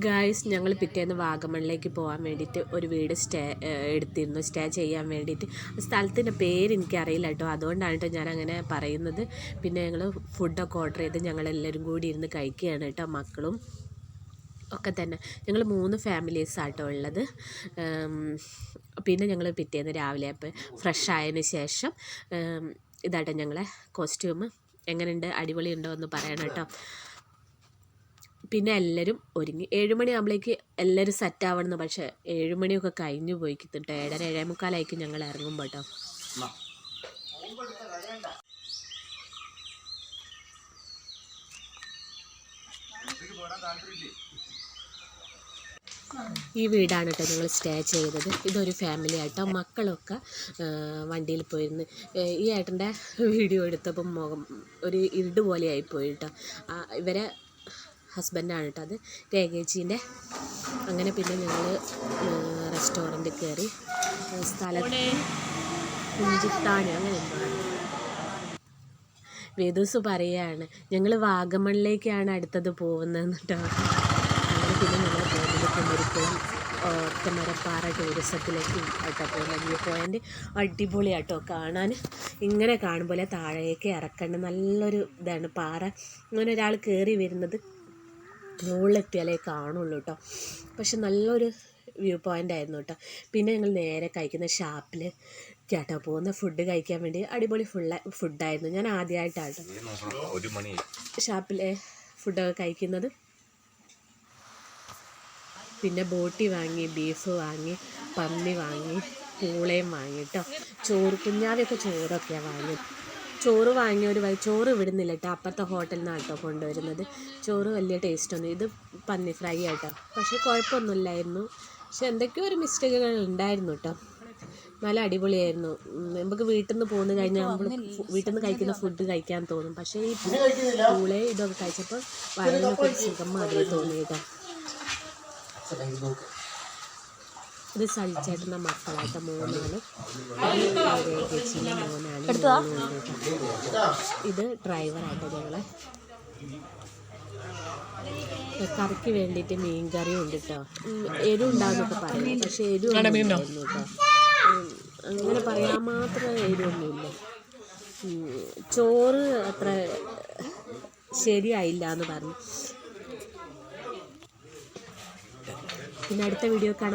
Guys, ഞങ്ങൾ പിറ്റേന്ന് വാഗമണിലേക്ക് പോകാൻ വേണ്ടിയിട്ട് ഒരു വീട് എടുത്തിരുന്നു സ്റ്റേ ചെയ്യാൻ വേണ്ടിയിട്ട്. സ്ഥലത്തിൻ്റെ പേര് എനിക്കറിയില്ല കേട്ടോ, അതുകൊണ്ടാണ് കേട്ടോ ഞാനങ്ങനെ പറയുന്നത്. പിന്നെ ഞങ്ങൾ ഫുഡൊക്കെ ഓർഡർ ചെയ്ത് ഞങ്ങളെല്ലാവരും കൂടി ഇരുന്ന് കഴിക്കുകയാണ് കേട്ടോ, മക്കളും ഒക്കെ തന്നെ. ഞങ്ങൾ 3 ഫാമിലീസാട്ടോ ഉള്ളത്. പിന്നെ ഞങ്ങൾ പിറ്റേന്ന് രാവിലെ അപ്പോൾ ഫ്രഷ് ആയതിന് ശേഷം ഇതാട്ടോ ഞങ്ങളെ കോസ്റ്റ്യൂം. എങ്ങനെയുണ്ട്, അടിപൊളി ഉണ്ടോ എന്ന് പറയണം കേട്ടോ. പിന്നെ എല്ലാവരും ഒരുങ്ങി 7 മണിയാകുമ്പോഴേക്ക് എല്ലാവരും സെറ്റ് ആവണമെന്ന്. പക്ഷേ 7 മണിയൊക്കെ കഴിഞ്ഞു പോയി കിട്ടും. 7:30 7:45 ഞങ്ങൾ ഇറങ്ങുമ്പോൾ കേട്ടോ. ഈ വീടാണ് കേട്ടോ ഞങ്ങൾ സ്റ്റേ ചെയ്തത്. ഇതൊരു ഫാമിലി ആയിട്ടോ. മക്കളൊക്കെ വണ്ടിയിൽ പോയിരുന്നു. ഈ ഏട്ടൻ്റെ വീഡിയോ എടുത്തപ്പം മുഖം ഒരു ഇരുട് പോലെ ആയിപ്പോയി കേട്ടോ. ഇവരെ ഹസ്ബൻഡാണ് കേട്ടോ അത്, രേഖേച്ചീൻ്റെ. അങ്ങനെ പിന്നെ ഞങ്ങൾ റെസ്റ്റോറൻറ്റിൽ കയറി. സ്ഥലത്ത് കുഞ്ചിത്താണി അങ്ങനെ എന്താണ് വേദൂസ് പറയുകയാണ്, ഞങ്ങൾ വാഗമണിലേക്കാണ് അടുത്തത് പോകുന്നതെന്ന് കേട്ടോ. അങ്ങനെ പിന്നെ ഞങ്ങൾ പോകുന്നത് കുമരിക്കോം ഒറ്റമരപ്പാറ ടൂറിസത്തിലേക്ക് കേട്ടോ പോകുന്നത്. വ്യൂ പോയിൻ്റ് അടിപൊളിയാട്ടോ കാണാൻ. ഇങ്ങനെ കാണുമ്പോൾ താഴേക്ക് ഇറക്കേണ്ട നല്ലൊരു ഇതാണ്. പാറ അങ്ങനെ ഒരാൾ കയറി വരുന്നത് മുകളിലെത്തിയാലേ കാണുള്ളൂ കേട്ടോ. പക്ഷെ നല്ലൊരു വ്യൂ പോയിൻ്റ് ആയിരുന്നു കേട്ടോ. പിന്നെ ഞങ്ങൾ നേരെ കഴിക്കുന്ന ഷാപ്പിൽ കേട്ടോ പോകുന്ന ഫുഡ് കഴിക്കാൻ വേണ്ടി. അടിപൊളി ഫുഡായിരുന്നു. ഞാൻ ആദ്യമായിട്ടാണ് ഷാപ്പിലെ ഫുഡൊക്കെ കഴിക്കുന്നത്. പിന്നെ ബോട്ടി വാങ്ങി, ബീഫ് വാങ്ങി, പന്നി വാങ്ങി, പൂളയും വാങ്ങി കേട്ടോ. കുഞ്ഞാവയൊക്കെ ചോറൊക്കെയാണ് വാങ്ങി. ചോറ് വാങ്ങിയൊരു ചോറ് വിടുന്നില്ല കേട്ടോ, അപ്പുറത്തെ ഹോട്ടലിൽ നിന്നാണ് കേട്ടോ കൊണ്ടുവരുന്നത്. ചോറ് വലിയ ടേസ്റ്റൊന്നും. ഇത് പന്നി ഫ്രൈ ആട്ടോ, പക്ഷേ കുഴപ്പമൊന്നുമില്ലായിരുന്നു. പക്ഷെ എന്തൊക്കെയോ ഒരു മിസ്റ്റേക്കുകൾ ഉണ്ടായിരുന്നു കേട്ടോ. നല്ല അടിപൊളിയായിരുന്നു. നമുക്ക് വീട്ടിൽ നിന്ന് പോന്നു കഴിഞ്ഞാൽ നമ്മൾ വീട്ടിൽ നിന്ന് കഴിക്കുന്ന ഫുഡ് കഴിക്കാൻ തോന്നും. പക്ഷേ ഈ പൂളെ ഇതൊക്കെ കഴിച്ചപ്പോൾ വയറിനൊക്കെ ഒരു സുഖം മാതിരി തോന്നി കേട്ടോ. ഇത് സളിച്ചേട്ടുന്ന മക്കളായിട്ട് 3 രേഖേച്ചിൻ്റെ മോനാണ്. ഇത് ഡ്രൈവറായിട്ട് ഞങ്ങളെ. കറിക്ക് വേണ്ടിയിട്ട് മീൻ കറിയും ഉണ്ട് കേട്ടോ. എരിവ് ഉണ്ടാകുന്നൊക്കെ പറയുന്നു, പക്ഷേ എരിവ് ഉണ്ടായിരുന്നു കേട്ടോ. അങ്ങനെ പറയാൻ മാത്രം എരിവൊന്നുമില്ല. ചോറ് അത്ര ശരിയായില്ല എന്ന് പറഞ്ഞു. പിന്നെ അടുത്ത വീഡിയോ കാണാം.